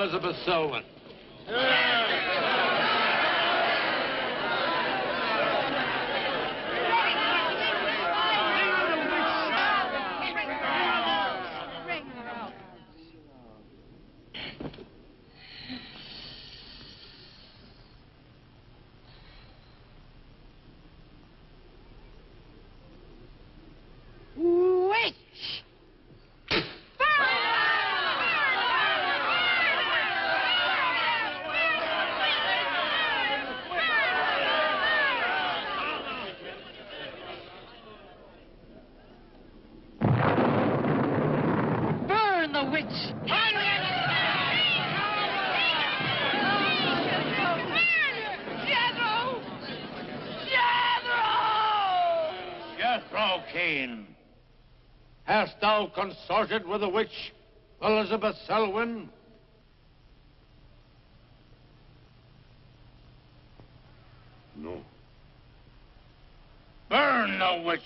Elizabeth Selwyn. Hast thou consorted with the witch, Elizabeth Selwyn? No. Burn the witch!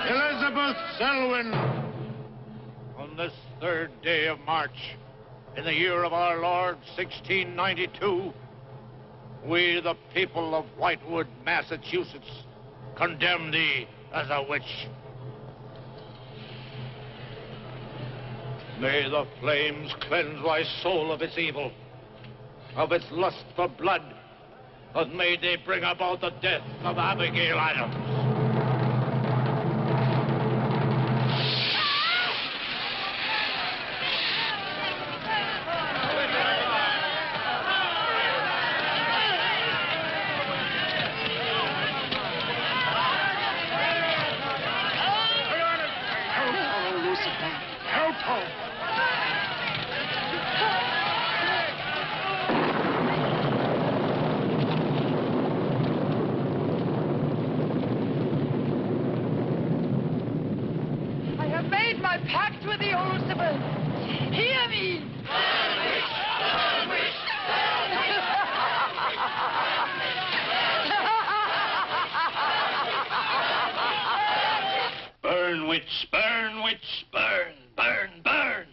Elizabeth Selwyn, on this 3rd day of March, in the year of our Lord, 1692, we, the people of Whitewood, Massachusetts, condemn thee as a witch. May the flames cleanse thy soul of its evil, of its lust for blood, but may they bring about the death of Abigail Adams. Burn, witch, burn, burn, burn.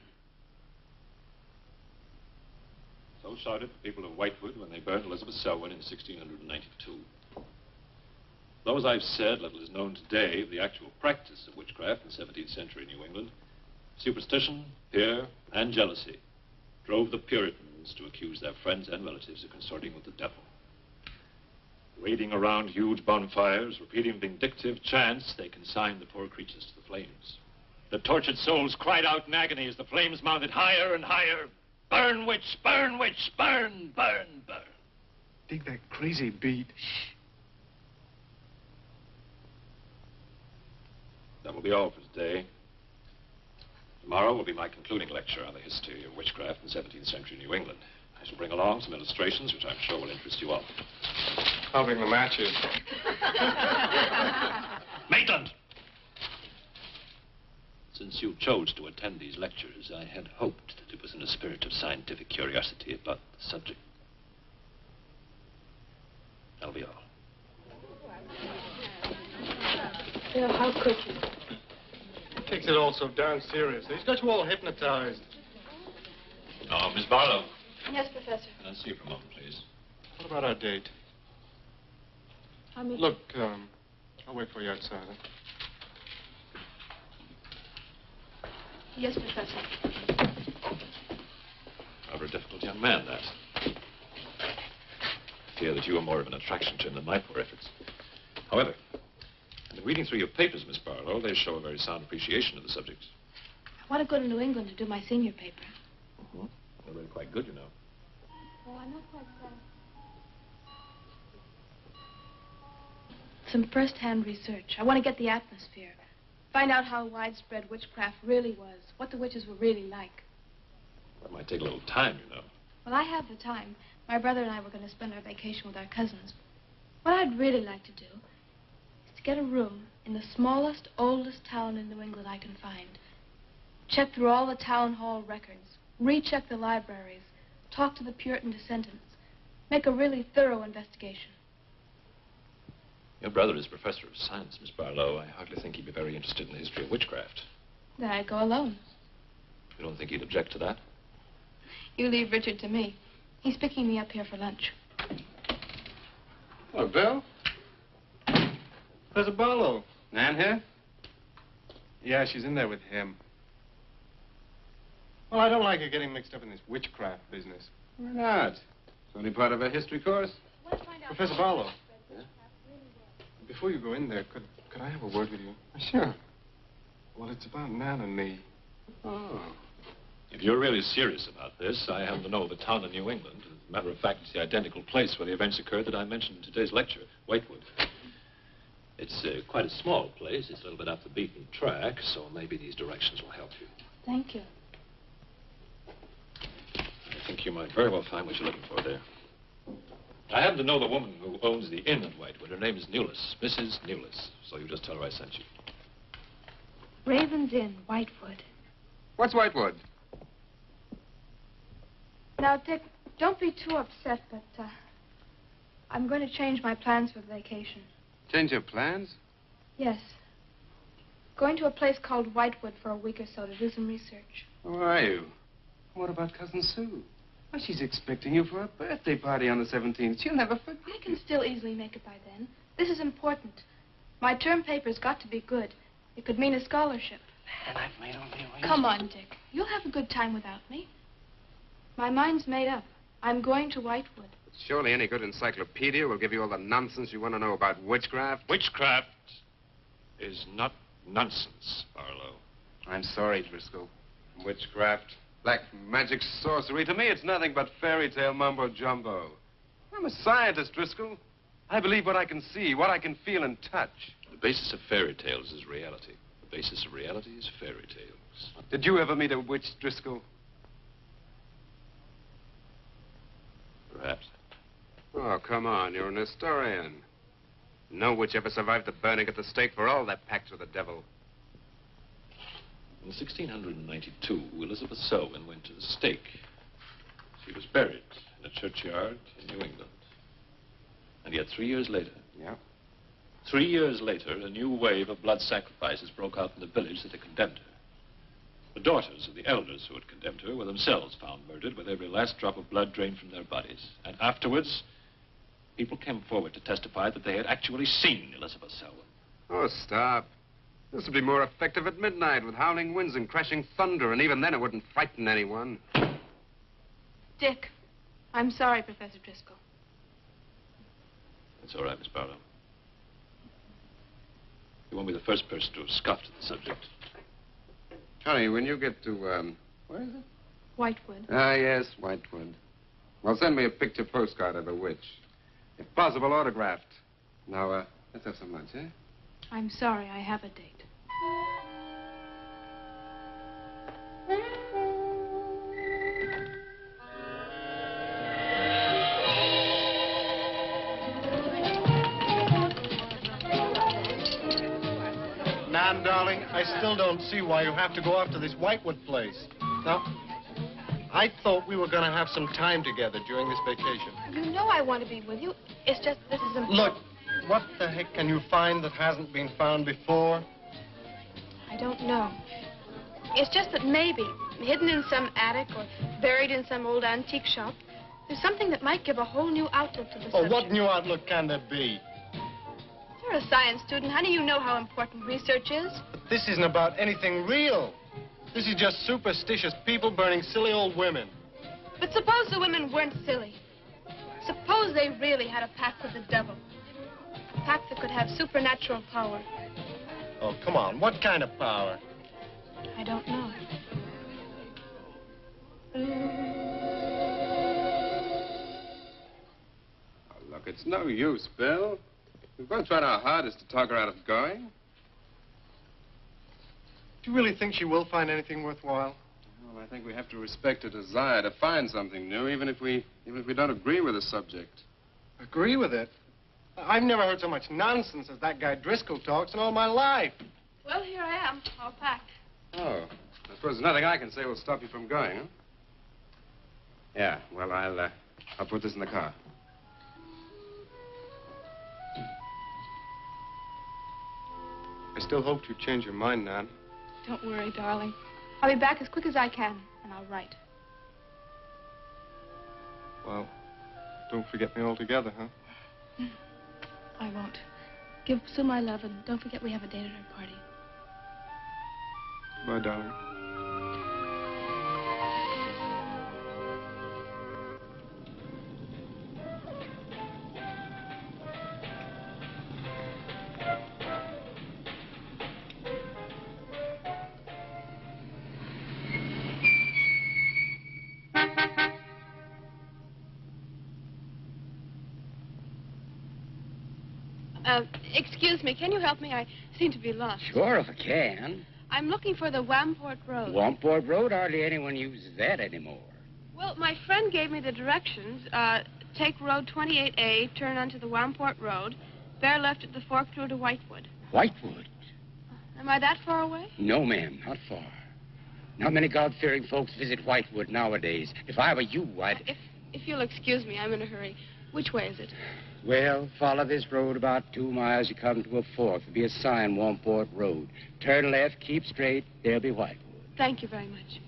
So shouted the people of Whitewood when they burned Elizabeth Selwyn in 1692. Though, as I've said, little is known today of the actual practice of witchcraft in 17th century New England, superstition, fear, and jealousy drove the Puritans to accuse their friends and relatives of consorting with the devil. Wading around huge bonfires, repeating vindictive chants, they consigned the poor creatures to the flames. The tortured souls cried out in agony as the flames mounted higher and higher. Burn, witch, burn, witch, burn, burn, burn. Dig that crazy beat. That will be all for today. Tomorrow will be my concluding lecture on the history of witchcraft in 17th century New England. I shall bring along some illustrations which I'm sure will interest you all. I'll bring the matches. Maitland! Since you chose to attend these lectures, I had hoped that it was in a spirit of scientific curiosity about the subject. That'll be all. Bill, how could you? He takes it all so darn seriously. He's got you all hypnotized. Oh, Miss Barlow. Yes, Professor. Can I see you for a moment, please? What about our date? Look, I'll wait for you outside. Huh? Yes, Professor. Rather a difficult young man, that. I fear that you are more of an attraction to him than my poor efforts. However, in reading through your papers, Miss Barlow, they show a very sound appreciation of the subject. I want to go to New England to do my senior paper. They're really quite good, you know. Oh, I'm not quite sad. Some first-hand research. I want to get the atmosphere. Find out how widespread witchcraft really was. What the witches were really like. That might take a little time, you know. Well, I have the time. My brother and I were going to spend our vacation with our cousins. What I'd really like to do is to get a room in the smallest, oldest town in New England I can find. Check through all the town hall records. Recheck the libraries. Talk to the Puritan descendants. Make a really thorough investigation. Your brother is professor of science, Miss Barlow. I hardly think he'd be very interested in the history of witchcraft. Then I'd go alone. You don't think he'd object to that? You leave Richard to me. He's picking me up here for lunch. Hello, Bill. There's a Barlow. Nan here? Yeah, she's in there with him. Well, I don't like her getting mixed up in this witchcraft business. Why not? It's only part of her history course. Professor Barlow. Yeah? Before you go in there, could I have a word with you? Sure. Well, it's about Nan and me. Oh. If you're really serious about this, I happen to know of a town in New England. As a matter of fact, it's the identical place where the events occurred that I mentioned in today's lecture, Whitewood. It's quite a small place. It's a little bit off the beaten track, so maybe these directions will help you. Thank you. I think you might very well find what you're looking for there. I happen to know the woman who owns the inn at Whitewood. Her name is Newless, Mrs Newless. So you just tell her I sent you. Raven's Inn, Whitewood. What's Whitewood? Now, Dick, don't be too upset, but I'm going to change my plans for the vacation. Change your plans? Yes. Going to a place called Whitewood for a week or so to do some research. Who are you? What about Cousin Sue? Why, she's expecting you for a birthday party on the 17th. She'll never forget. I can still easily make it by then. This is important. My term paper's got to be good. It could mean a scholarship. And I've made only arrangements. Come on, Dick. You'll have a good time without me. My mind's made up. I'm going to Whitewood. Surely any good encyclopedia will give you all the nonsense you want to know about witchcraft. Witchcraft is not nonsense, Barlow. I'm sorry, Driscoll. Witchcraft, black magic, sorcery. To me, it's nothing but fairy tale mumbo-jumbo. I'm a scientist, Driscoll. I believe what I can see, what I can feel and touch. The basis of fairy tales is reality. The basis of reality is fairy tales. Did you ever meet a witch, Driscoll? Perhaps. Oh, come on. You're an historian. No witch ever survived the burning at the stake for all that pact with the devil. In 1692, Elizabeth Selwyn went to the stake. She was buried in a churchyard in New England. And yet 3 years later... Yeah? 3 years later, a new wave of blood sacrifices broke out in the village that had condemned her. The daughters of the elders who had condemned her were themselves found murdered with every last drop of blood drained from their bodies. And afterwards, people came forward to testify that they had actually seen Elizabeth Selwyn. Oh, stop. This would be more effective at midnight with howling winds and crashing thunder, and even then it wouldn't frighten anyone. Dick, I'm sorry, Professor Driscoll. That's all right, Miss Barlow. You won't be the first person to have scoffed at the subject. Honey, when you get to, where is it? Whitewood. Ah, yes, Whitewood. Well, send me a picture postcard of the witch. If possible, autographed. Now, let's have some lunch, eh? I'm sorry, I have a date. Nan, darling, I still don't see why you have to go after this Whitewood place. Now, I thought we were going to have some time together during this vacation. You know I want to be with you. It's just this is important. Look, what the heck can you find that hasn't been found before? I don't know. It's just that maybe, hidden in some attic or buried in some old antique shop, there's something that might give a whole new outlook to the Oh, subject. what new outlook can there be? You're a science student, honey. You know how important research is. But this isn't about anything real. This is just superstitious people burning silly old women. But suppose the women weren't silly. Suppose they really had a pact with the devil. A pact that could have supernatural power. Oh, come on. What kind of power? I don't know. It's no use, Bill. We've both tried our hardest to talk her out of going. Do you really think she will find anything worthwhile? Well, I think we have to respect her desire to find something new, even if we don't agree with the subject. Agree with it? I've never heard so much nonsense as that guy Driscoll talks in all my life. Well, here I am, all packed. Oh, I suppose there's nothing I can say will stop you from going, huh? Yeah, well, I'll put this in the car. I still hoped you'd change your mind, Nan. Don't worry, darling. I'll be back as quick as I can, and I'll write. Well, don't forget me altogether, huh? I won't. Give Sue my love, and don't forget we have a date at her party. Bye, darling. Excuse me, can you help me? I seem to be lost. Sure, if I can. I'm looking for the Wamport Road. Wamport Road? Hardly anyone uses that anymore. Well, my friend gave me the directions. Take Road 28A, turn onto the Wamport Road, bear left at the fork through to Whitewood. Whitewood? Am I that far away? No, ma'am, not far. Not many God-fearing folks visit Whitewood nowadays. If I were you, I'd... If you'll excuse me, I'm in a hurry. Which way is it? Well, follow this road about 2 miles. You come to a fork. There'll be a sign, Wamport Road. Turn left, keep straight. There'll be Whitewood. Thank you very much.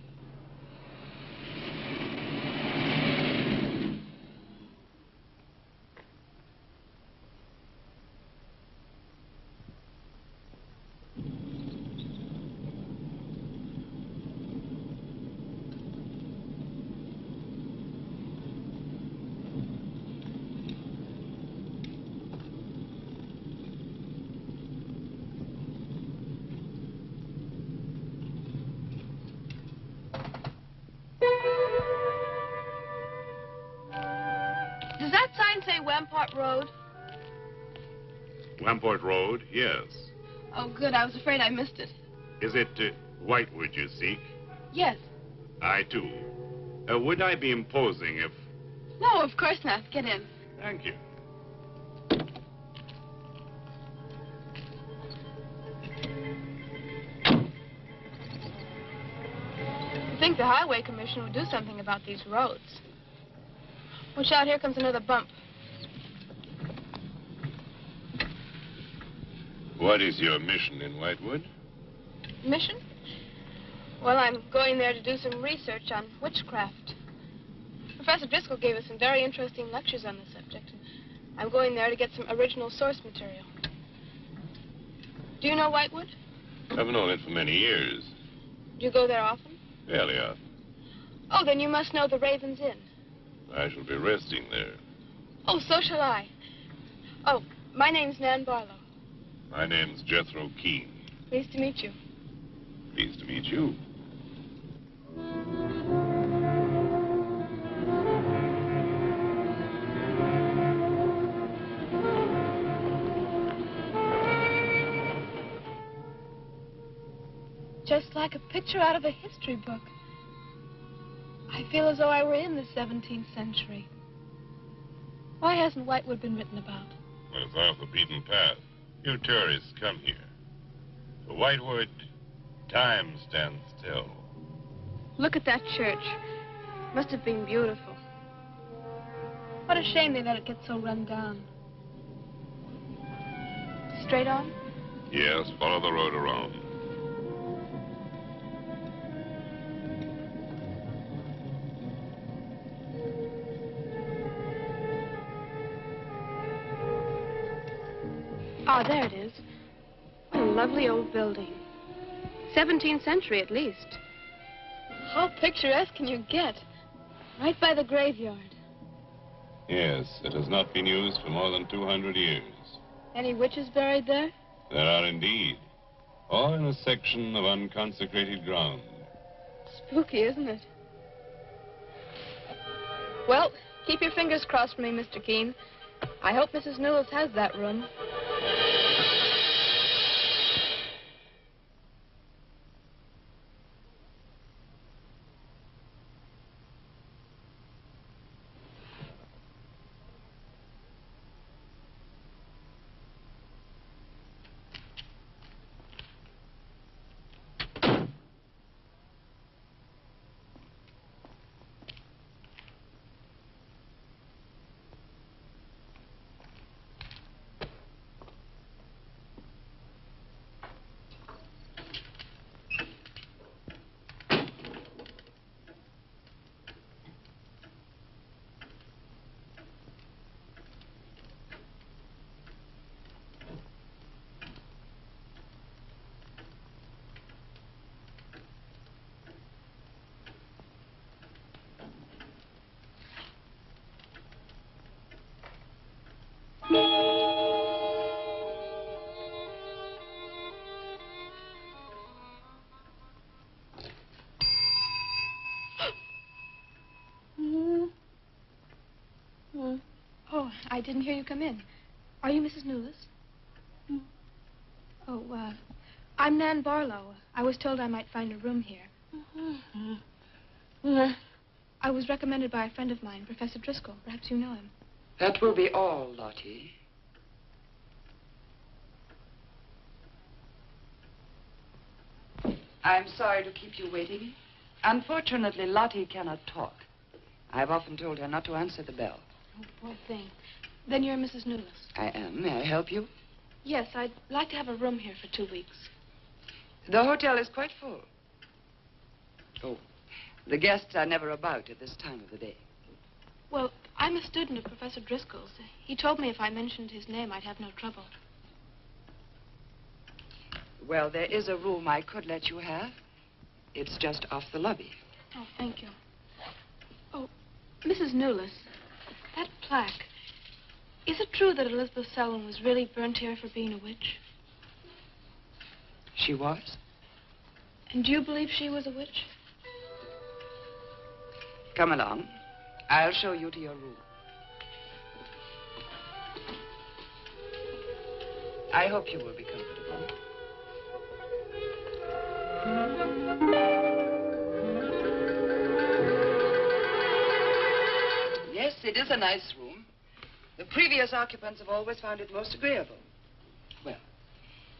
Does that sign say Wamport Road? Wamport Road, yes. Oh, good. I was afraid I missed it. Is it Whitewood you seek? Yes. I, too. Would I be imposing if... No, of course not. Get in. Thank you. I think the Highway Commission would do something about these roads. Watch out, here comes another bump. What is your mission in Whitewood? Mission? Well, I'm going there to do some research on witchcraft. Professor Driscoll gave us some very interesting lectures on the subject. I'm going there to get some original source material. Do you know Whitewood? I've known it for many years. Do you go there often? Fairly often. Oh, then you must know the Raven's Inn. I shall be resting there. Oh, so shall I. Oh, my name's Nan Barlow. My name's Jethro Keene. Pleased to meet you. Pleased to meet you. Just like a picture out of a history book. I feel as though I were in the 17th century. Why hasn't Whitewood been written about? Well, it's off the beaten path. You tourists come here. For Whitewood, time stands still. Look at that church. Must have been beautiful. What a shame they let it get so run down. Straight on? Yes, follow the road around. Ah, there it is. What a lovely old building. 17th century, at least. How picturesque can you get? Right by the graveyard. Yes, it has not been used for more than 200 years. Any witches buried there? There are indeed. All in a section of unconsecrated ground. Spooky, isn't it? Well, keep your fingers crossed for me, Mr. Keene. I hope Mrs. Newless has that room. Oh, I didn't hear you come in. Are you Mrs. Newless? Oh, I'm Nan Barlow. I was told I might find a room here. I was recommended by a friend of mine, Professor Driscoll. Perhaps you know him. That will be all, Lottie. I'm sorry to keep you waiting. Unfortunately, Lottie cannot talk. I've often told her not to answer the bell. Oh, poor thing. Then you're Mrs. Newless. I am. May I help you? Yes, I'd like to have a room here for 2 weeks. The hotel is quite full. Oh, the guests are never about at this time of the day. Well, I'm a student of Professor Driscoll's. He told me if I mentioned his name, I'd have no trouble. Well, there is a room I could let you have. It's just off the lobby. Oh, thank you. Oh, Mrs. Newless, that plaque. Is it true that Elizabeth Selwyn was really burnt here for being a witch? She was? And do you believe she was a witch? Come along. I'll show you to your room. I hope you will be comfortable. Yes, it is a nice room. The previous occupants have always found it most agreeable. Well,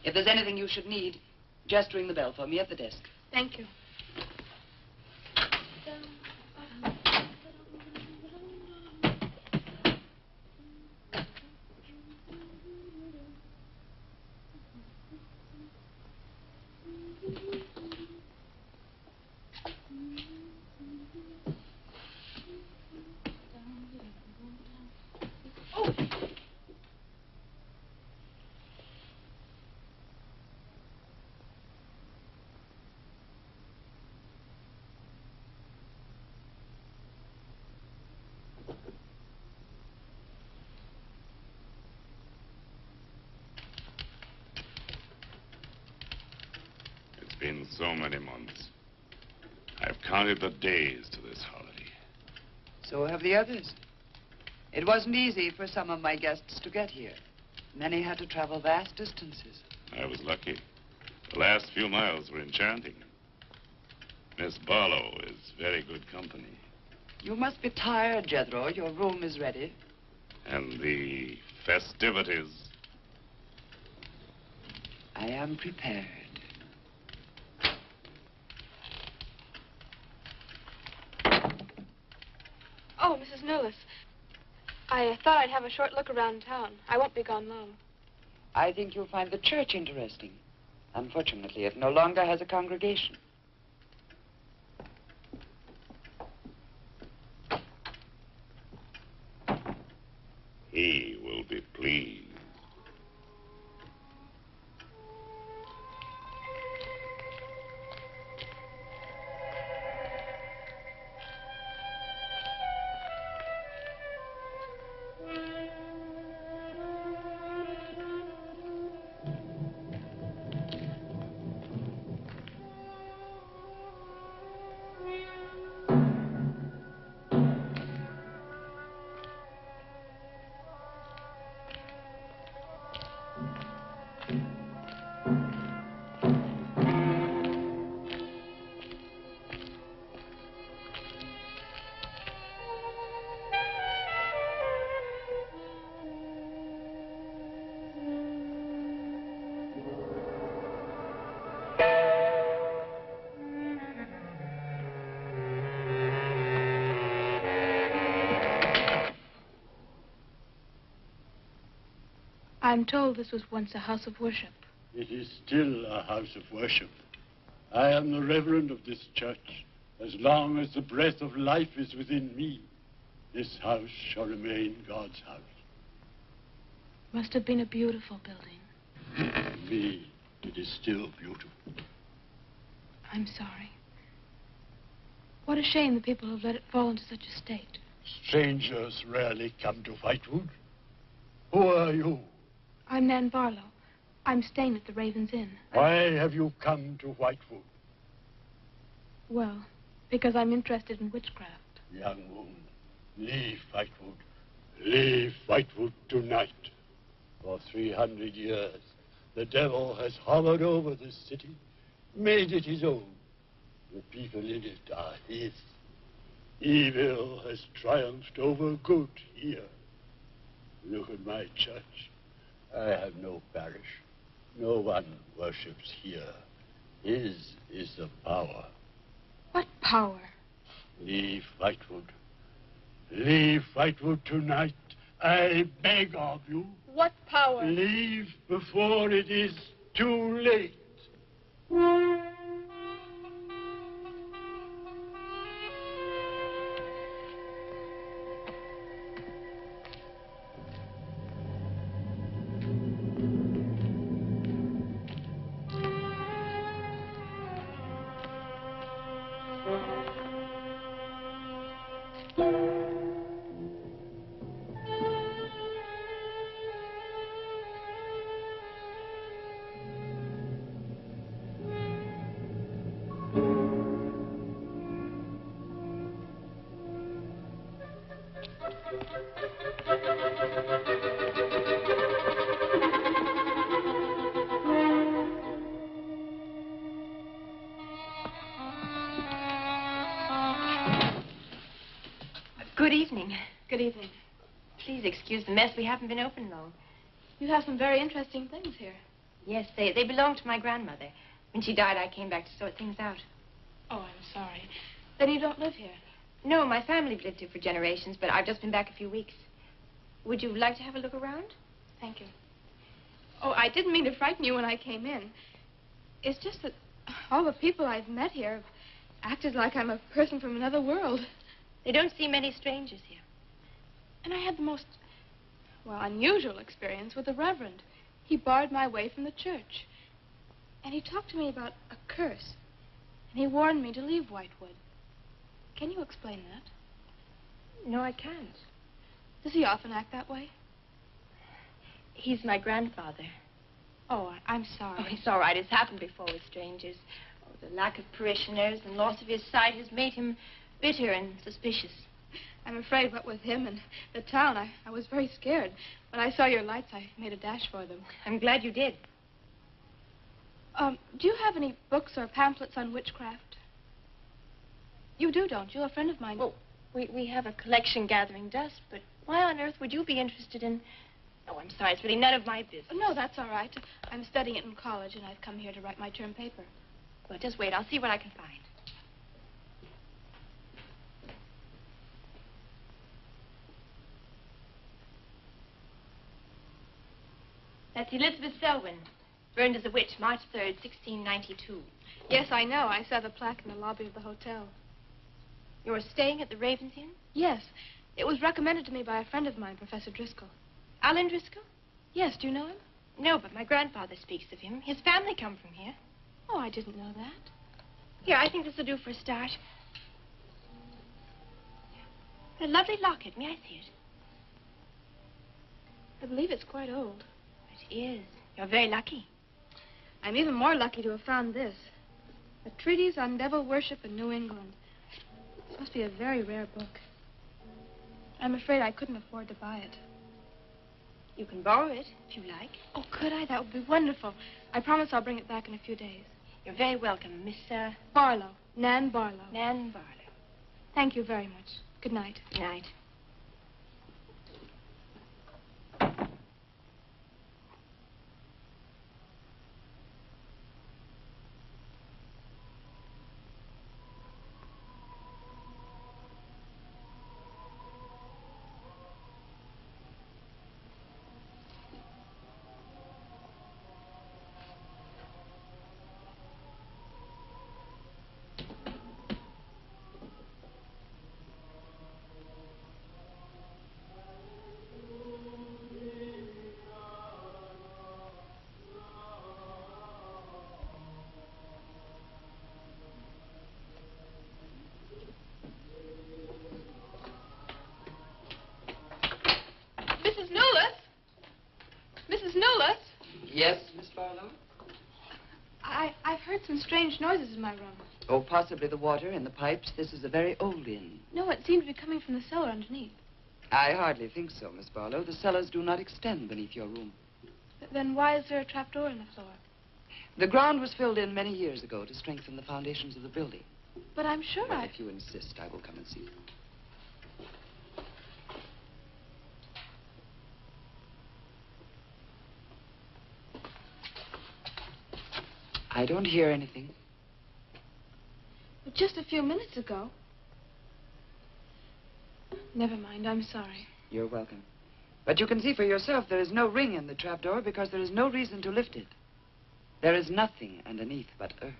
if there's anything you should need, just ring the bell for me at the desk. Thank you. It's been so many months. I've counted the days to this holiday. So have the others. It wasn't easy for some of my guests to get here. Many had to travel vast distances. I was lucky. The last few miles were enchanting. Miss Barlow is very good company. You must be tired, Jethro. Your room is ready. And the festivities. I am prepared. Oh, Mrs. Newless. I thought I'd have a short look around town. I won't be gone long. I think you'll find the church interesting. Unfortunately, it no longer has a congregation. He will be pleased. I'm told this was once a house of worship. It is still a house of worship. I am the reverend of this church. As long as the breath of life is within me, this house shall remain God's house. Must have been a beautiful building. To me, it is still beautiful. I'm sorry. What a shame the people have let it fall into such a state. Strangers rarely come to Whitewood. Who are you? I'm Nan Barlow. I'm staying at the Raven's Inn. Why have you come to Whitewood? Well, because I'm interested in witchcraft. Young woman, leave Whitewood. Leave Whitewood tonight. For 300 years, the devil has hovered over this city, made it his own. The people in it are his. Evil has triumphed over good here. Look at my church. I have no parish. No one worships here. His is the power. What power? Leave Whitewood. Leave Whitewood tonight. I beg of you. What power? Leave before it is too late. Good evening. Good evening. Please excuse the mess. We haven't been open long. You have some very interesting things here. Yes, they belong to my grandmother. When she died, I came back to sort things out. Oh, I'm sorry. Then you don't live here? No, my family's lived here for generations, but I've just been back a few weeks. Would you like to have a look around? Thank you. Oh, I didn't mean to frighten you when I came in. It's just that all the people I've met here have acted like I'm a person from another world. They don't see many strangers here. And I had the most, well, unusual experience with the Reverend. He barred my way from the church. And he talked to me about a curse. And he warned me to leave Whitewood. Can you explain that? No, I can't. Does he often act that way? He's my grandfather. Oh, I'm sorry. Oh, it's all right. It's happened before with strangers. Oh, the lack of parishioners and loss of his sight has made him bitter and suspicious. I'm afraid what with him and the town, I was very scared. When I saw your lights, I made a dash for them. I'm glad you did. Do you have any books or pamphlets on witchcraft? You do, don't you? A friend of mine... Well, we have a collection gathering dust, but why on earth would you be interested in... Oh, I'm sorry. It's really none of my business. No, that's all right. I'm studying it in college, and I've come here to write my term paper. Well, just wait. I'll see what I can find. That's Elizabeth Selwyn, burned as a witch, March 3rd, 1692. Yes, I know. I saw the plaque in the lobby of the hotel. You're staying at the Raven's Inn? Yes. It was recommended to me by a friend of mine, Professor Driscoll. Alan Driscoll? Yes, do you know him? No, but my grandfather speaks of him. His family come from here. Oh, I didn't know that. Here, I think this will do for a start. A lovely locket. May I see it? I believe it's quite old. It is. You're very lucky. I'm even more lucky to have found this. A treatise on devil worship in New England. It must be a very rare book. I'm afraid I couldn't afford to buy it. You can borrow it, if you like. Oh, could I? That would be wonderful. I promise I'll bring it back in a few days. You're very welcome, Miss, Barlow. Nan Barlow. Nan Barlow. Thank you very much. Good night. Good night. Yes, Miss Barlow? I've heard some strange noises in my room. Oh, possibly the water in the pipes. This is a very old inn. No, it seemed to be coming from the cellar underneath. I hardly think so, Miss Barlow. The cellars do not extend beneath your room. Then why is there a trapdoor in the floor? The ground was filled in many years ago to strengthen the foundations of the building. But I'm sure Well, if you insist, I will come and see you. I don't hear anything. But just a few minutes ago. Never mind, I'm sorry. You're welcome. But you can see for yourself there is no ring in the trapdoor because there is no reason to lift it. There is nothing underneath but earth.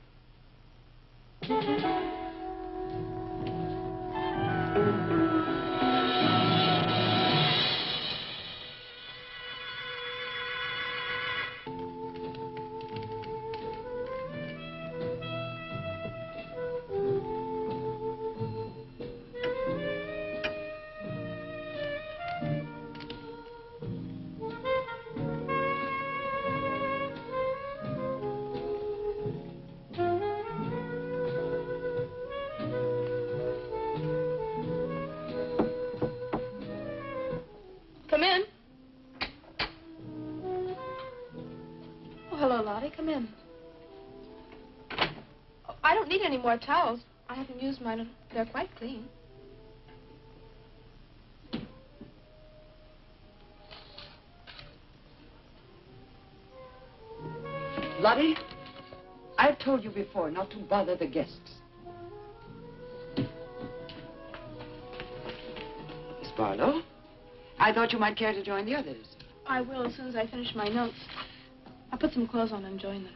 Come in. Oh, hello, Lottie. Come in. Oh, I don't need any more towels. I haven't used mine. They're quite clean. Lottie, I've told you before not to bother the guests. Miss Barlow, I thought you might care to join the others. I will as soon as I finish my notes. I'll put some clothes on and join them.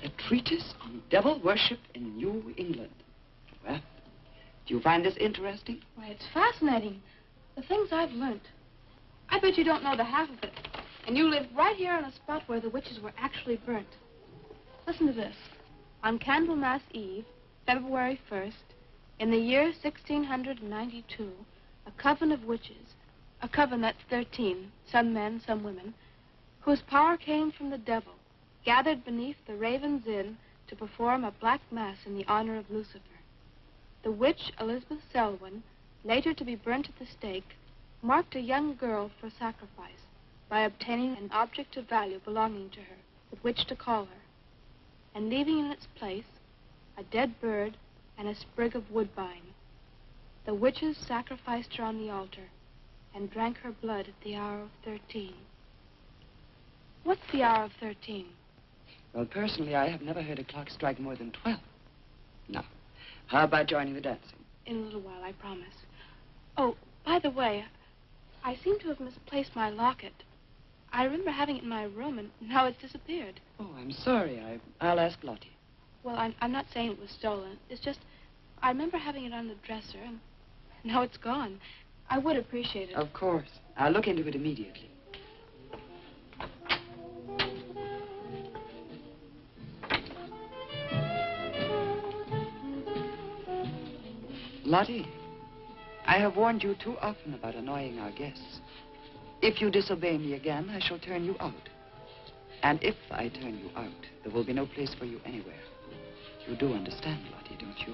A treatise on devil worship in New England. Well, do you find this interesting? Why, it's fascinating. The things I've learned. I bet you don't know the half of it. And you live right here on a spot where the witches were actually burnt. Listen to this. On Candlemas Eve, February 1st, in the year 1692, a coven of witches, a coven that's 13, some men, some women, whose power came from the devil, gathered beneath the Raven's Inn to perform a black mass in the honor of Lucifer. The witch, Elizabeth Selwyn, later to be burnt at the stake, marked a young girl for sacrifice by obtaining an object of value belonging to her with which to call her, and leaving in its place a dead bird and a sprig of woodbine. The witches sacrificed her on the altar and drank her blood at the hour of 13. What's the hour of 13? Well, personally, I have never heard a clock strike more than 12. Now, how about joining the dancing? In a little while, I promise. Oh, by the way, I seem to have misplaced my locket. I remember having it in my room, and now it's disappeared. Oh, I'm sorry. I'll ask Lottie. Well, I'm not saying it was stolen. It's just, I remember having it on the dresser, and now it's gone. I would appreciate it. Of course. I'll look into it immediately. Lottie, I have warned you too often about annoying our guests. If you disobey me again, I shall turn you out. And if I turn you out, there will be no place for you anywhere. You do understand, Lottie, don't you?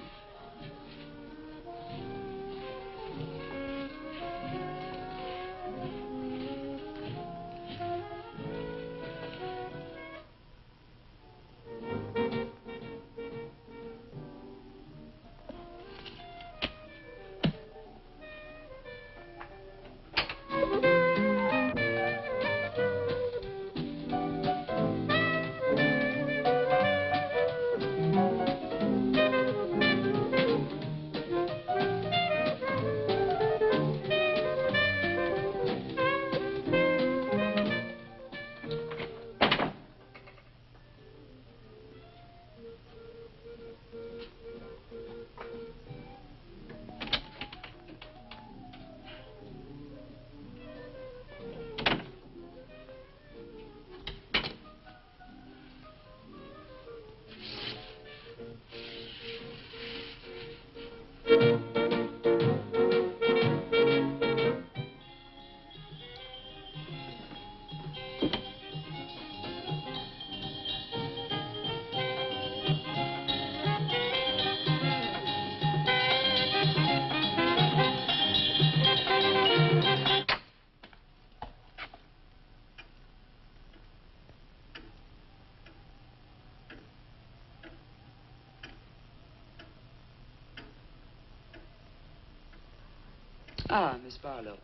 Ah, Miss Barlow.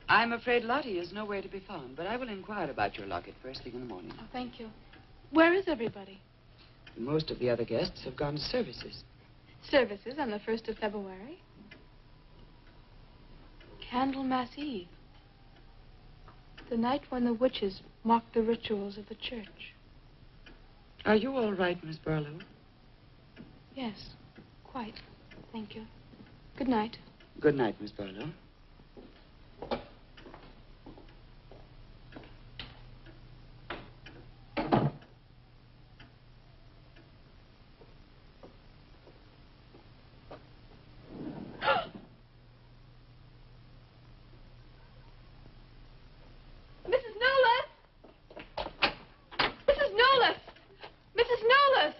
I'm afraid Lottie is nowhere to be found, but I will inquire about your locket first thing in the morning. Oh, thank you. Where is everybody? Most of the other guests have gone to services. Services on the 1st of February. Candlemas Eve. The night when the witches mocked the rituals of the church. Are you all right, Miss Barlow? Yes, quite. Thank you. Good night. Good night, Miss Barlow. Mrs. Newless! Mrs. Newless! Mrs. Newless!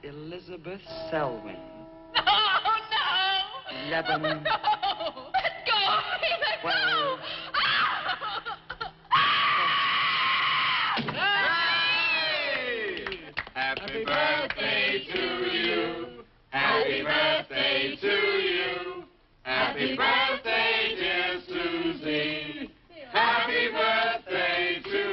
Elizabeth Selwyn. No, no! 11. No! Let go of me! Let 12. go! Hey! Happy birthday to you. Happy birthday to you. Happy birthday, dear Susie. Happy birthday to you.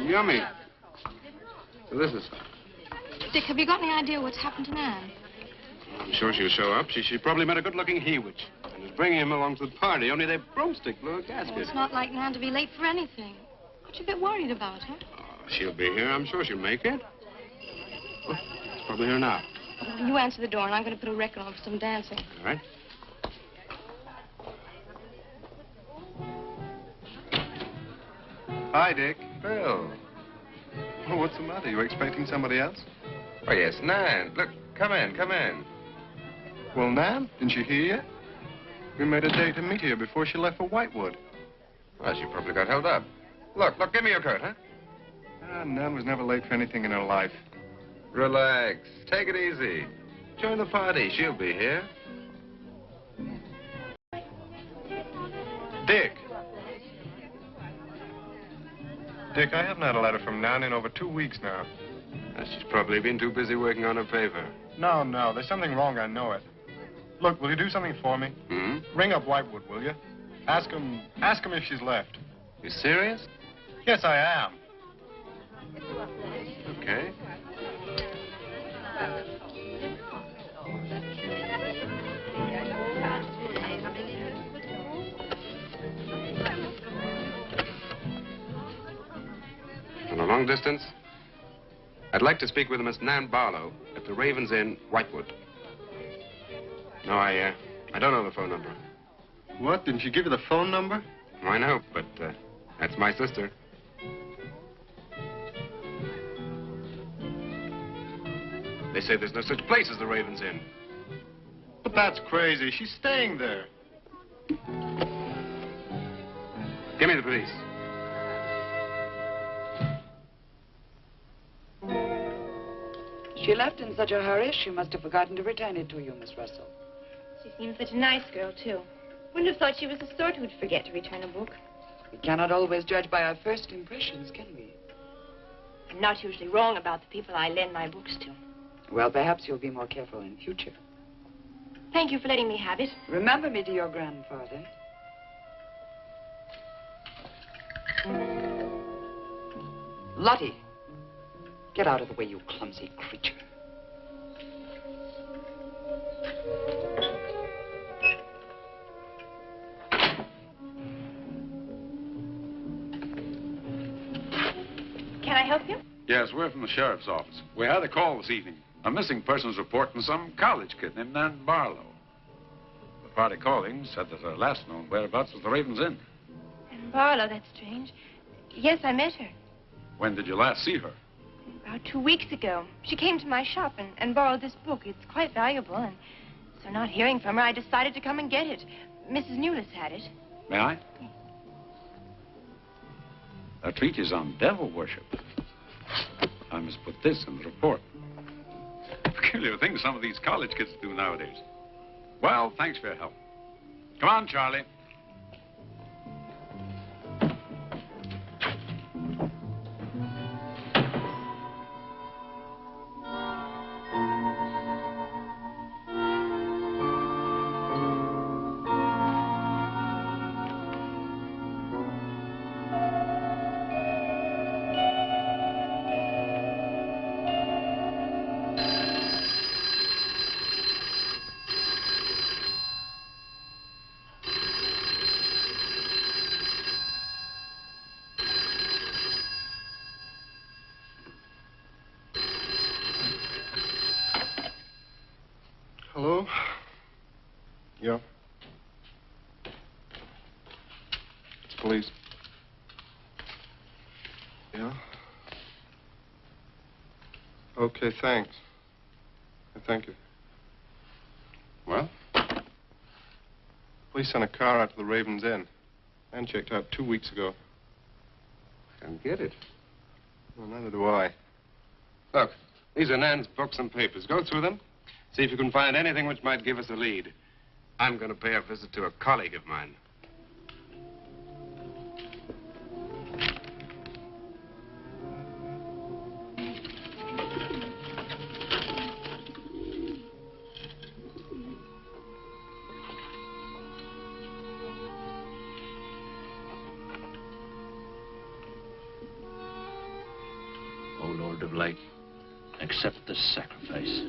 Yummy. Delicious. Dick, have you got any idea what's happened to Nan? I'm sure she'll show up. She probably met a good-looking he-witch. and was bringing him along to the party, only their broomstick blew a Well, gasket. it's not like Nan to be late for anything. Aren't you a bit worried about her? Oh, she'll be here. I'm sure she'll make it. Oh, she's probably here now. Well, you answer the door, and I'm going to put a record on for some dancing. All right. Hi, Dick. Bill. Oh, what's the matter? You expecting somebody else? Oh, yes, Nan. Look, come in, come in. Well, Nan, didn't she hear you? We made a date to meet here before she left for Whitewood. Well, she probably got held up. Look, give me your coat, huh? Nan was never late for anything in her life. Relax. Take it easy. Join the party. She'll be here. Dick. Dick, I haven't had a letter from Nan in over 2 weeks now. She's probably been too busy working on her paper. No, there's something wrong, I know it. Look, will you do something for me? Hmm? Ring up Whitewood, will you? Ask him if she's left. You serious? Yes, I am. Okay. On a long distance, I'd like to speak with Miss Nan Barlow at the Raven's Inn, Whitewood. No, I don't know the phone number. What? Didn't she give you the phone number? I know, but that's my sister. They say there's no such place as the Raven's Inn. But that's crazy. She's staying there. Give me the police. She left in such a hurry, she must have forgotten to return it to you, Miss Russell. She seems such a nice girl, too. Wouldn't have thought she was the sort who'd forget to return a book. We cannot always judge by our first impressions, can we? I'm not usually wrong about the people I lend my books to. Well, perhaps you'll be more careful in future. Thank you for letting me have it. Remember me to your grandfather. Lottie, get out of the way, you clumsy creature. Can I help you? Yes, we're from the sheriff's office. We had a call this evening. A missing persons report from some college kid named Nan Barlow. The party calling said that her last known whereabouts was the Raven's Inn. And Barlow, that's strange. Yes, I met her. When did you last see her? About 2 weeks ago. She came to my shop and borrowed this book. It's quite valuable, and so not hearing from her, I decided to come and get it. Mrs. Newless had it. May I? A treatise on devil worship. I must put this in the report. Peculiar things some of these college kids do nowadays. Well, thanks for your help. Come on, Charlie. Hello? Yeah. It's police. Yeah? Okay, thanks. Thank you. Well? Police sent a car out to the Raven's Inn. And checked out 2 weeks ago. Don't get it. Well, neither do I. Look, these are Nan's books and papers. Go through them. See if you can find anything which might give us a lead. I'm going to pay a visit to a colleague of mine. O Lord of Light, accept this sacrifice.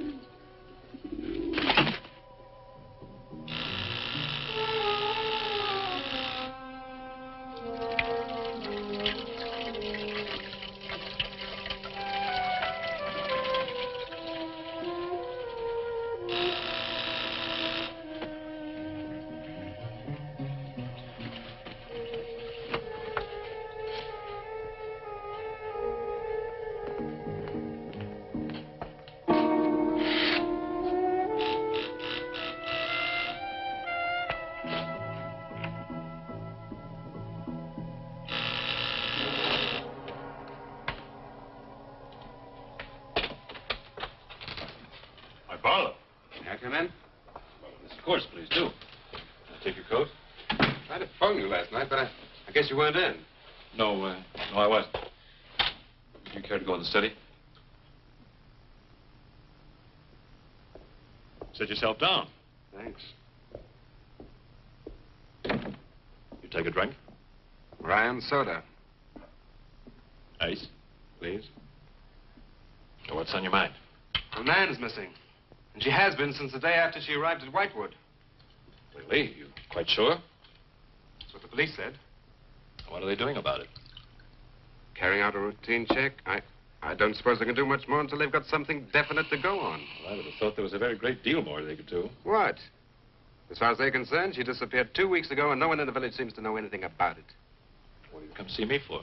come in? Yes, of course, please do. Take your coat. I tried to phone you last night, but I guess you weren't in. No, I wasn't. Do you care to go in the study? Sit yourself down. Thanks. You take a drink? Ryan soda. Ice, please. Now, what's on your mind? Well, Nan's missing. And she has been since the day after she arrived at Whitewood. Really? You quite sure? That's what the police said. What are they doing about it? Carrying out a routine check. I don't suppose they can do much more until they've got something definite to go on. Well, I would have thought there was a very great deal more they could do. What? As far as they're concerned, she disappeared 2 weeks ago, and no one in the village seems to know anything about it. What did you come see me for?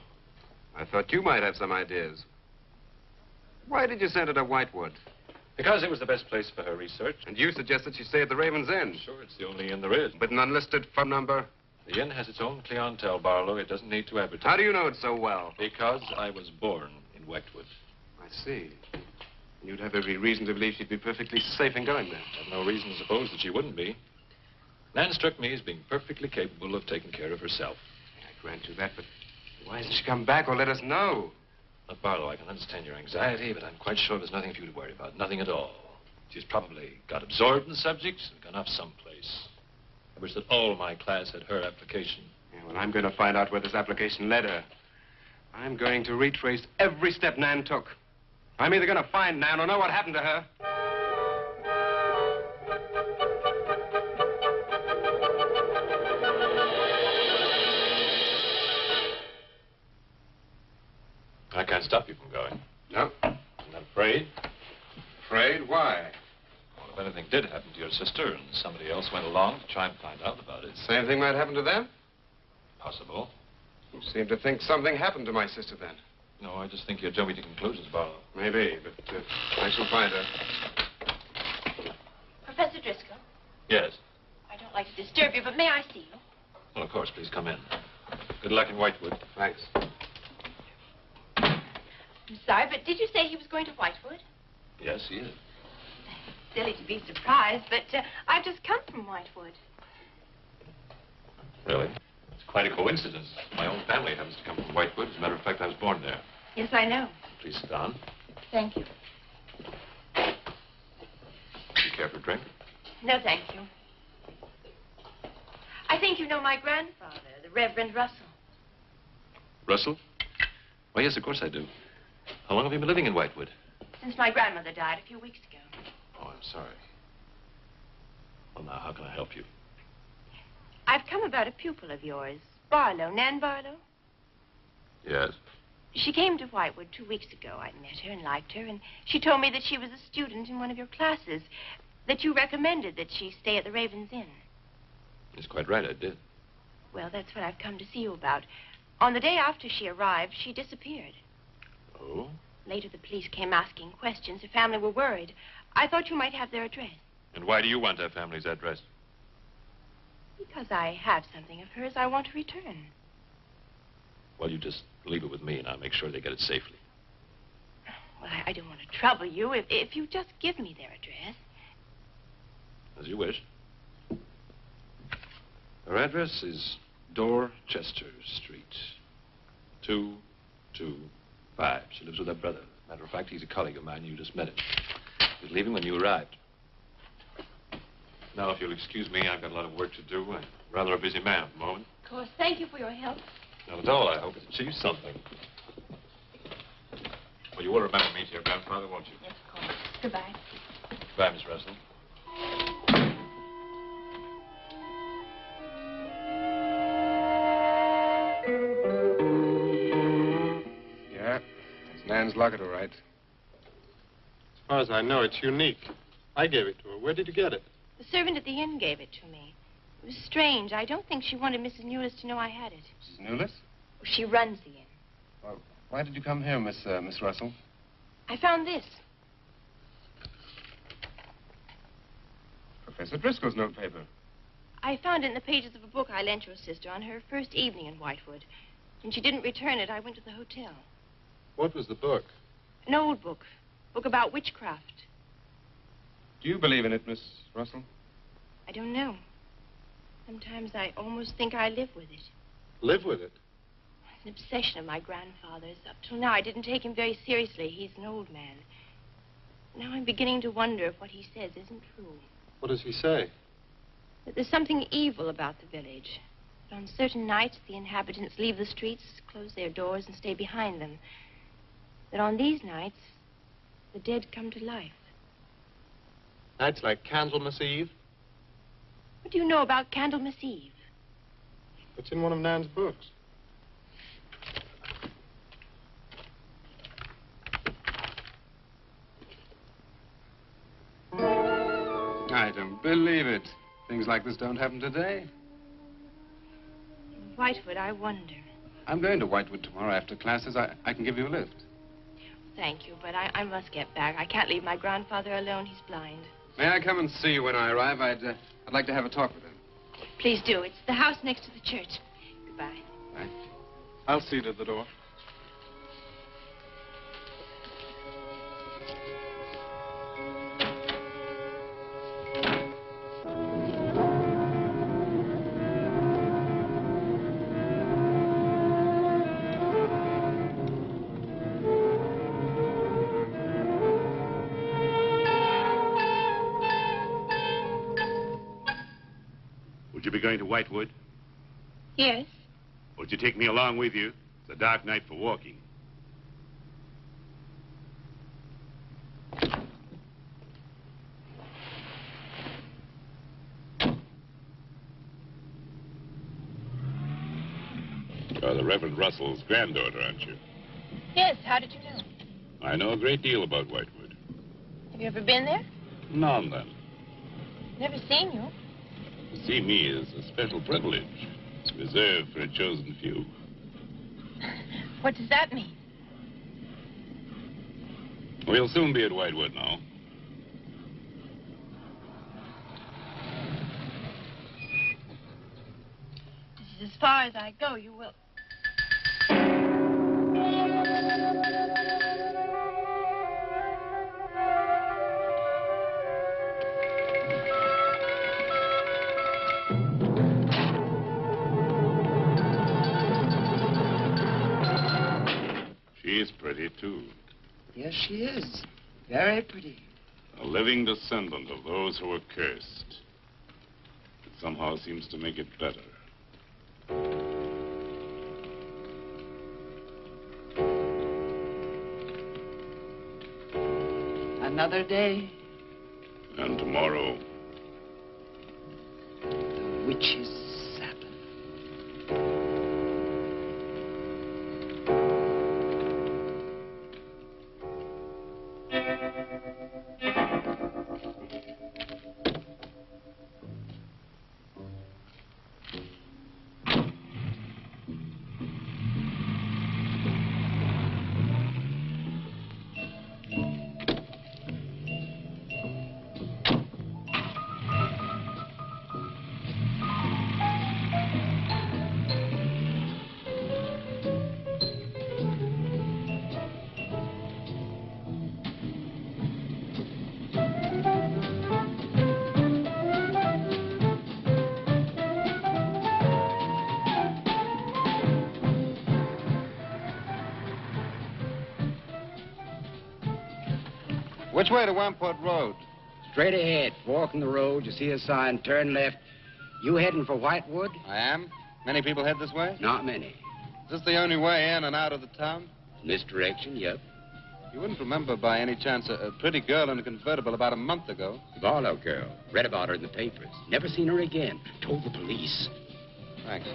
I thought you might have some ideas. Why did you send her to Whitewood? Because it was the best place for her research. And you suggested she stay at the Raven's Inn. Sure, it's the only inn there is. With an unlisted phone number? The inn has its own clientele, Barlow. It doesn't need to advertise. How do you know it so well? Because I was born in Whitewood. I see. You'd have every reason to believe she'd be perfectly safe in going there. I have no reason to suppose that she wouldn't be. Nan struck me as being perfectly capable of taking care of herself. I grant you that, but why hasn't she come back or let us know? Look, Barlow, I can understand your anxiety, but I'm quite sure there's nothing for you to worry about. Nothing at all. She's probably got absorbed in the subject and gone off someplace. I wish that all my class had her application. Yeah, well, I'm going to find out where this application led her. I'm going to retrace every step Nan took. I'm either going to find Nan or know what happened to her. I can't stop you from going. No. I'm not afraid. Afraid? Why? Well, if anything did happen to your sister and somebody else went along to try and find out about it. Same thing might happen to them? Possible. You seem to think something happened to my sister then. No, I just think you're jumping to conclusions, Barlow. Maybe, but I shall find her. Professor Driscoll, Yes. I don't like to disturb you, but may I see you? Well, of course, please come in. Good luck in Whitewood. Thanks. I'm sorry, but did you say he was going to Whitewood? Yes, he is. Silly to be surprised, but I've just come from Whitewood. Really? It's quite a coincidence. My own family happens to come from Whitewood. As a matter of fact, I was born there. Yes, I know. Please sit down. Thank you. Do you care for a drink? No, thank you. I think you know my grandfather, the Reverend Russell. Russell? Why, yes, of course I do. How long have you been living in Whitewood? Since my grandmother died a few weeks ago. Oh, I'm sorry. Well, now, how can I help you? I've come about a pupil of yours, Barlow, Nan Barlow. Yes? She came to Whitewood 2 weeks ago. I met her and liked her, and she told me that she was a student in one of your classes, that you recommended that she stay at the Raven's Inn. That's quite right, I did. Well, that's what I've come to see you about. On the day after she arrived, she disappeared. Oh? Later, the police came asking questions. Her family were worried. I thought you might have their address. And why do you want her family's address? Because I have something of hers I want to return. Well, you just leave it with me, and I'll make sure they get it safely. Well, I don't want to trouble you if you just give me their address. As you wish. Her address is Dorchester Street, 225. She lives with her brother. Matter of fact, he's a colleague of mine. You just met him. He was leaving when you arrived. Now, if you'll excuse me, I've got a lot of work to do. I'm rather a busy man at the moment. Of course. Thank you for your help. Not at all. I hope it achieves something. Well, you will remember me to your grandfather, won't you? Yes, of course. Goodbye. Goodbye, Miss Russell. Yeah, it's Nan's locket, all right. As far as I know, it's unique. I gave it to her. Where did you get it? The servant at the inn gave it to me. It was strange. I don't think she wanted Mrs. Newless to know I had it. Mrs. Newless? She runs the inn. Well, why did you come here, Miss Russell? I found this. Professor Driscoll's notepaper. I found it in the pages of a book I lent your sister on her first evening in Whitewood. When she didn't return it, I went to the hotel. What was the book? An old book. Book about witchcraft. Do you believe in it, Miss Russell? I don't know. Sometimes I almost think I live with it. Live with it? It's an obsession of my grandfather's. Up till now, I didn't take him very seriously. He's an old man. Now I'm beginning to wonder if what he says isn't true. What does he say? That there's something evil about the village. That on certain nights, the inhabitants leave the streets, close their doors, and stay behind them. That on these nights, the dead come to life. Nights like Candlemas Eve? What do you know about Candlemas Eve? It's in one of Nan's books. I don't believe it. Things like this don't happen today. In Whitewood, I wonder. I'm going to Whitewood tomorrow after classes. I can give you a lift. Thank you, but I must get back. I can't leave my grandfather alone. He's blind. May I come and see you when I arrive? I'd like to have a talk with him. Please do. It's the house next to the church. Goodbye. Bye. I'll see you to the door. Would you be going to Whitewood? Yes. Would you take me along with you? It's a dark night for walking. You're the Reverend Russell's granddaughter, aren't you? Yes. How did you know? I know a great deal about Whitewood. Have you ever been there? Now and then. Never seen you. To see me is a special privilege. It's reserved for a chosen few. What does that mean? We'll soon be at Whitewood now. This is as far as I go. You will. She's pretty, too. Yes, she is. Very pretty. A living descendant of those who were cursed. It somehow seems to make it better. Another day. And tomorrow. The witch's Sabbath. Which way to Wamport Road? Straight ahead. Walking the road, you see a sign, turn left. You heading for Whitewood? I am. Many people head this way? Not many. Is this the only way in and out of the town? In this direction, yep. You wouldn't remember by any chance a pretty girl in a convertible about a month ago? Barlow girl. Read about her in the papers. Never seen her again. Told the police. Thanks.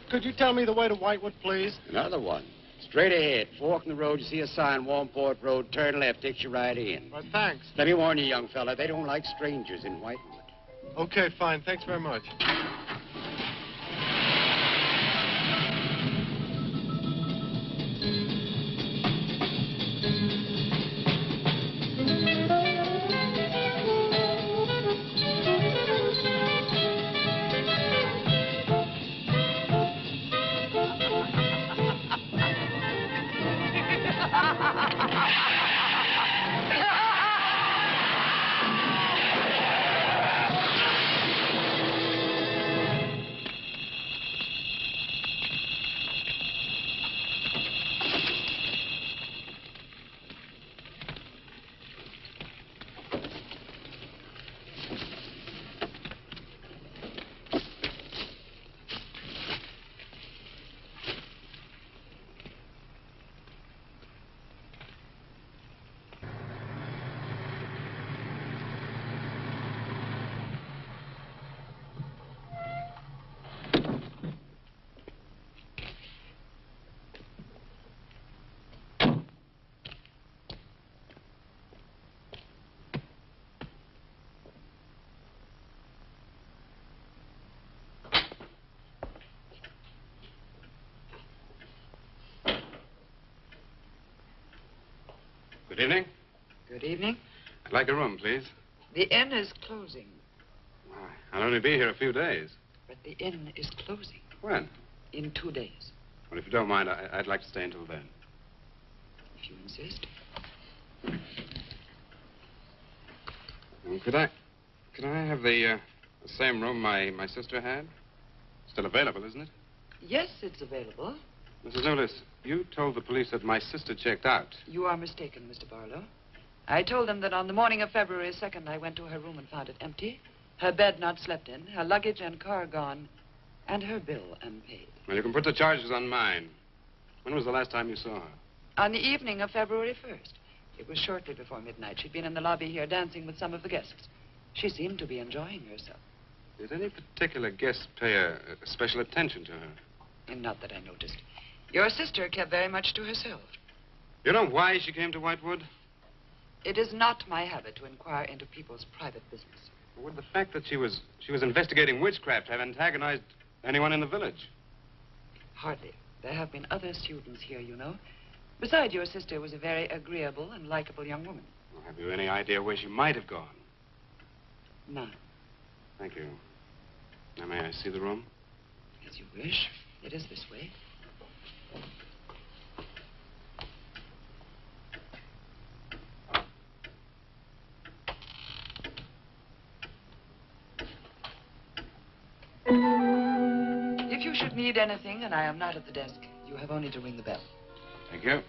Could you tell me the way to Whitewood, please? Another one. Straight ahead. Walking the road, you see a sign, Wamport Road. Turn left, takes you right in. Well, thanks. Let me warn you, young fella, they don't like strangers in Whitewood. Okay, fine. Thanks very much. Good evening. Good evening. I'd like a room, please. The inn is closing. Why, I'll only be here a few days. But the inn is closing. When? In 2 days. Well, if you don't mind, I'd like to stay until then. If you insist. Could I have the same room my sister had? Still available, isn't it? Yes, it's available. Mrs. Newless, you told the police that my sister checked out. You are mistaken, Mr. Barlow. I told them that on the morning of February 2nd, I went to her room and found it empty, her bed not slept in, her luggage and car gone, and her bill unpaid. Well, you can put the charges on mine. When was the last time you saw her? On the evening of February 1st. It was shortly before midnight. She'd been in the lobby here dancing with some of the guests. She seemed to be enjoying herself. Did any particular guest pay a special attention to her? And not that I noticed. Your sister kept very much to herself. You know why she came to Whitewood? It is not my habit to inquire into people's private business. Would the fact that she was investigating witchcraft have antagonized anyone in the village? Hardly. There have been other students here, you know. Besides, your sister was a very agreeable and likable young woman. Well, have you any idea where she might have gone? None. Thank you. Now, may I see the room? As you wish. It is this way. If you should need anything and I am not at the desk, you have only to ring the bell. Thank you.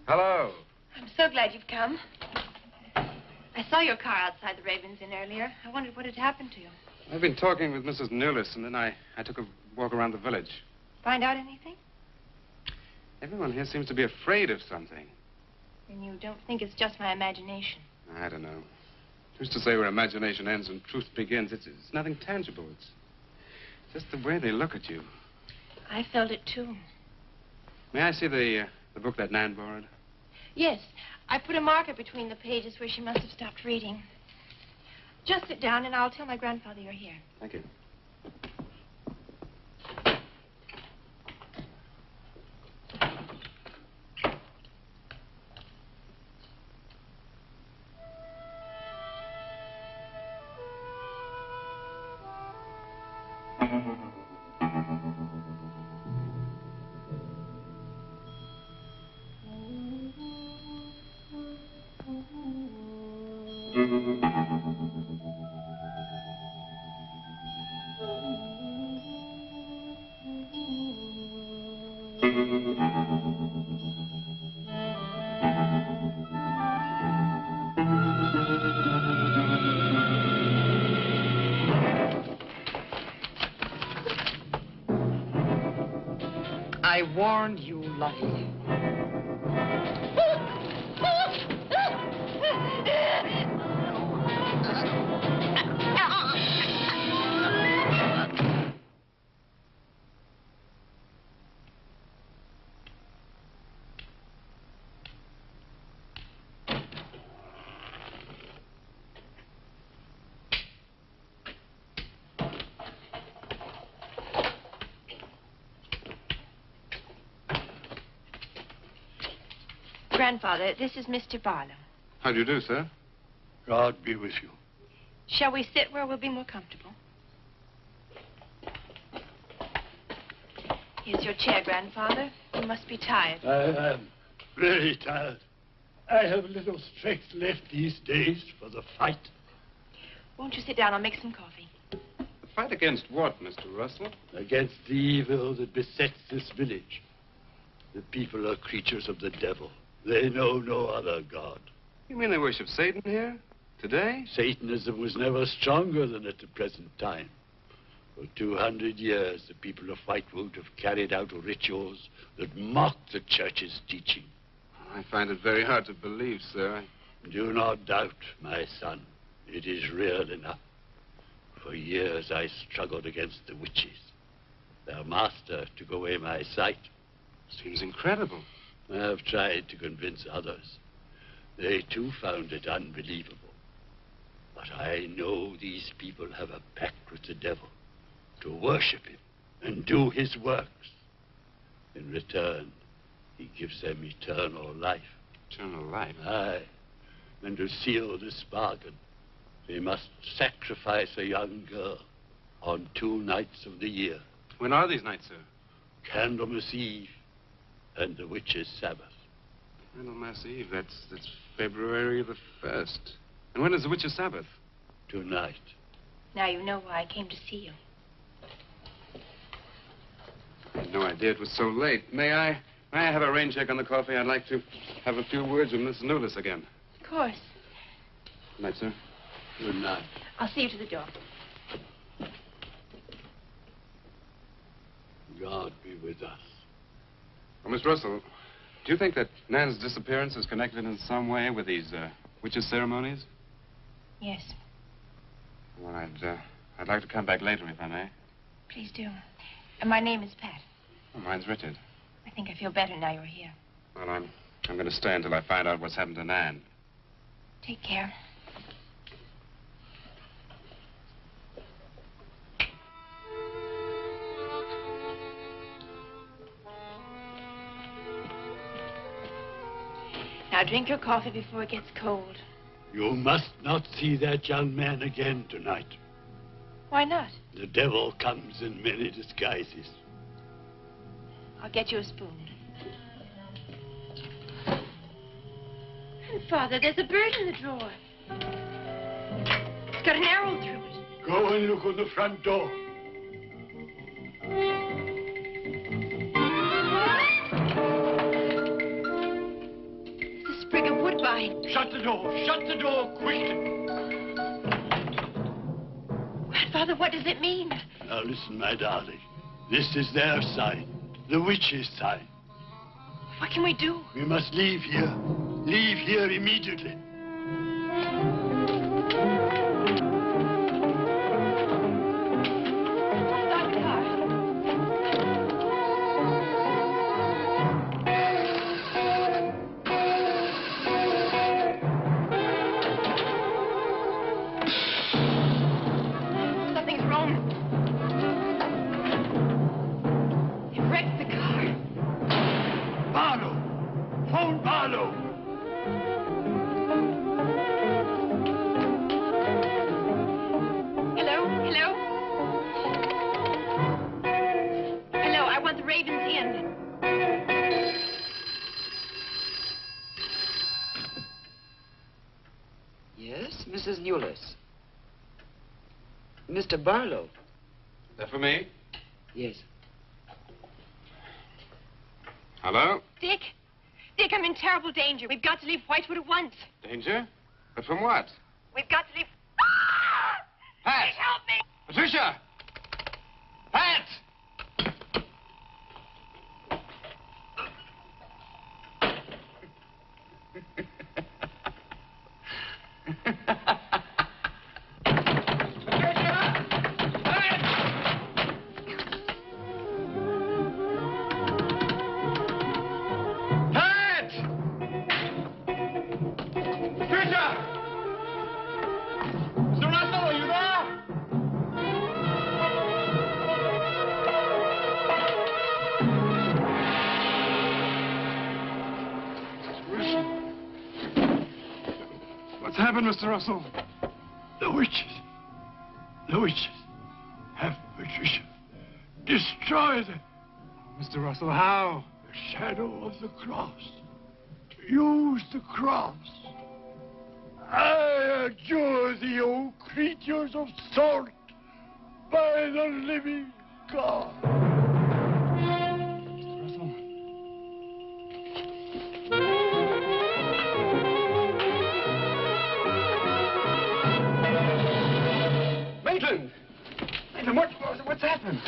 Hello. I'm so glad you've come. I saw your car outside the Ravens Inn earlier. I wondered what had happened to you. I've been talking with Mrs. Newless, and then I took a walk around the village. Find out anything? Everyone here seems to be afraid of something. And you don't think it's just my imagination? I don't know. Who's to say where imagination ends and truth begins? It's nothing tangible. It's just the way they look at you. I felt it, too. May I see the book that Nan borrowed? Yes. I put a marker between the pages where she must have stopped reading. Just sit down, and I'll tell my grandfather you're here. Thank you. I warned you, Lottie. Grandfather, this is Mr. Barlow. How do you do, sir? God be with you. Shall we sit where we'll be more comfortable? Here's your chair, Grandfather. You must be tired. I am very tired. I have little strength left these days for the fight. Won't you sit down? I'll make some coffee. The fight against what, Mr. Russell? Against the evil that besets this village. The people are creatures of the devil. They know no other god. You mean they worship Satan here? Today? Satanism was never stronger than at the present time. For 200 years, the people of Whitewood have carried out rituals that mock the church's teaching. I find it very hard to believe, sir. Do not doubt, my son. It is real enough. For years, I struggled against the witches. Their master took away my sight. Seems incredible. I have tried to convince others. They, too, found it unbelievable. But I know these people have a pact with the devil to worship him and do his works. In return, he gives them eternal life. Eternal life? Aye. And to seal this bargain, they must sacrifice a young girl on 2 nights of the year. When are these nights, sir? Candlemas Eve and the witch's Sabbath. Candlemas Eve, that's February the 1st. And when is the witch's Sabbath? Tonight. Now you know why I came to see you. I had no idea it was so late. May I have a rain check on the coffee? I'd like to have a few words with Mrs. Newless again. Of course. Good night, sir. Good night. I'll see you to the door. God be with us. Well, Miss Russell, do you think that Nan's disappearance is connected in some way with these witches' ceremonies? Yes. Well, I'd like to come back later, if I may. Please do. And my name is Pat. Oh, mine's Richard. I think I feel better now you're here. Well, I'm going to stay until I find out what's happened to Nan. Take care. Now drink your coffee before it gets cold. You must not see that young man again tonight. Why not? The devil comes in many disguises. I'll get you a spoon. Father, there's a bird in the drawer. It's got an arrow through it. Go and look on the front door. It's a sprig of woodbine. Shut the door. Shut the door, quickly. Grandfather, what does it mean? Now listen, my darling. This is their sign. The witch's sign. What can we do? We must leave here. Leave here immediately. Stop the car. Something's wrong. It wrecked the car. Barlow! Phone Barlow! Hello? Hello? Hello, I want the Ravens Inn. Yes, Mrs. Newless. Mr. Barlow. Is that for me? Yes. Hello? Dick? Dick, I'm in terrible danger. We've got to leave Whitewood at once. Danger? But from what? We've got to leave... Pat! Please help me! Patricia! Pat! happened, Mr. Russell? The witches. The witches have Patricia. Destroy them. Mr. Russell, how? The shadow of the cross. To use the cross. I adjure thee, O creatures of salt, by the living God. Mr. Russell. Maitland! Maitland, what's happened?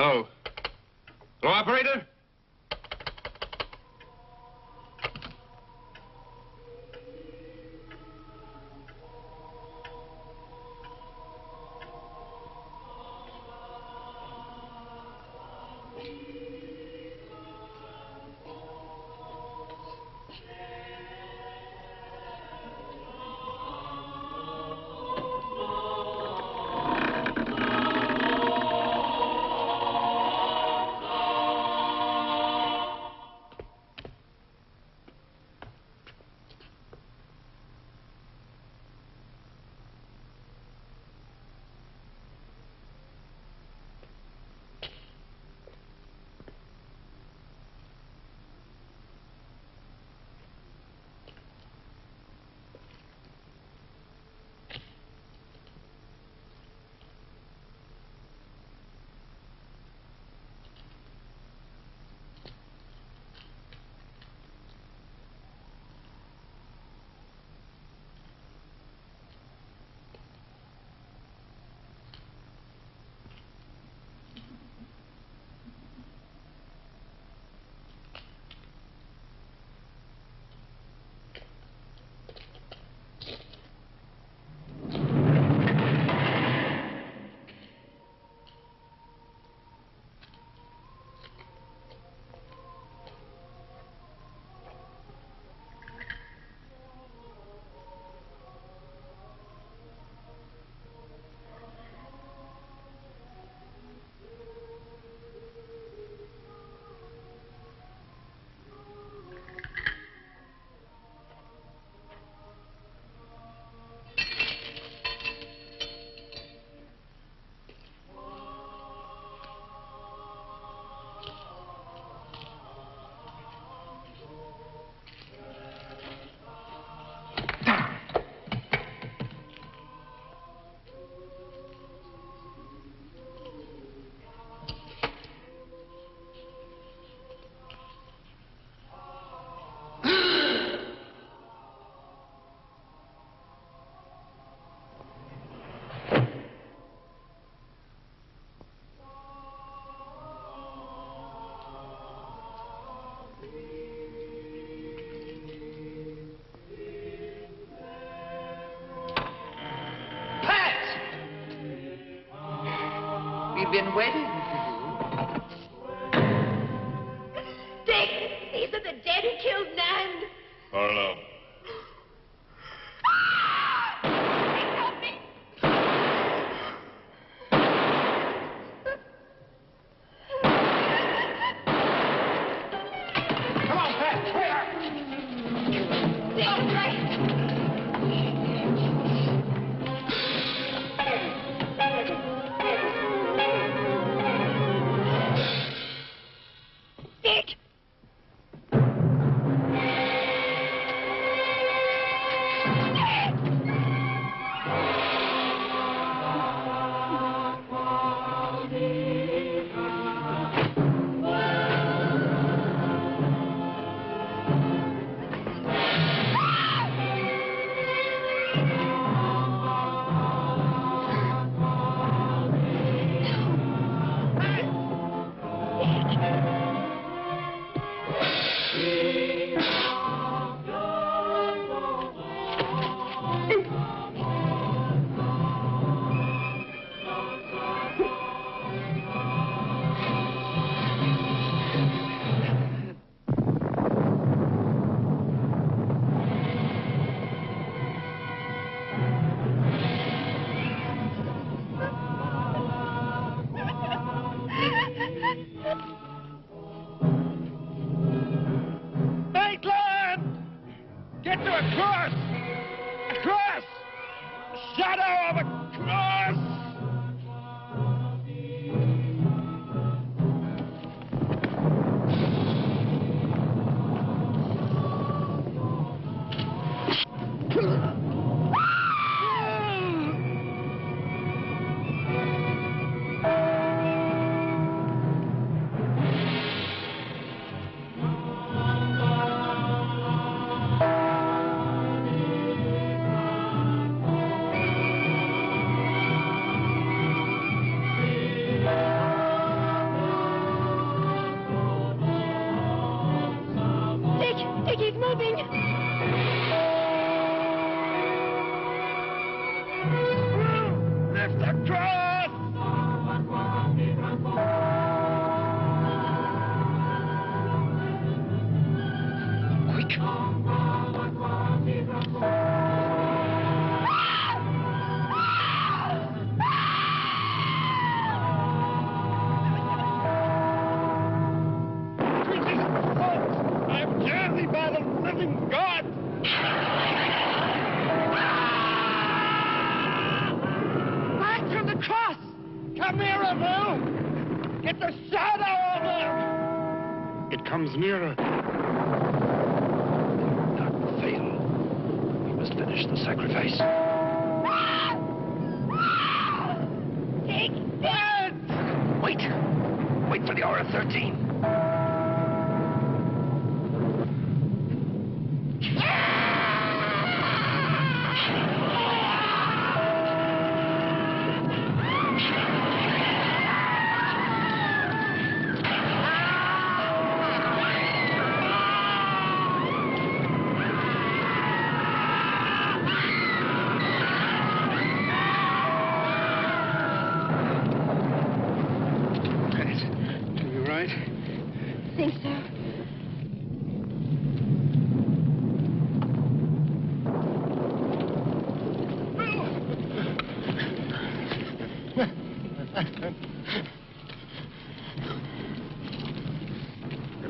Hello. Hello, operator? We've been waiting for you. Dick, these are the dead who killed Nan. Harlow. Help me. Come on, Pat, hurry up! Dick, A cross! A cross! The shadow of a cross! Dick, he's moving. Lift the cross! Quick. I dare thee by the living God! Back from the cross! Come nearer, Lou! Get the shadow of him! It comes nearer. Not fail. We must finish the sacrifice. Dick! Wait. Wait for the hour of 13. I think so.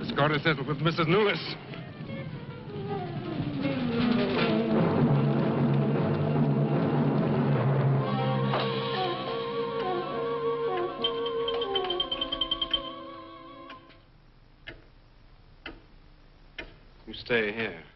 Escort us with Mrs. Newless. You stay here.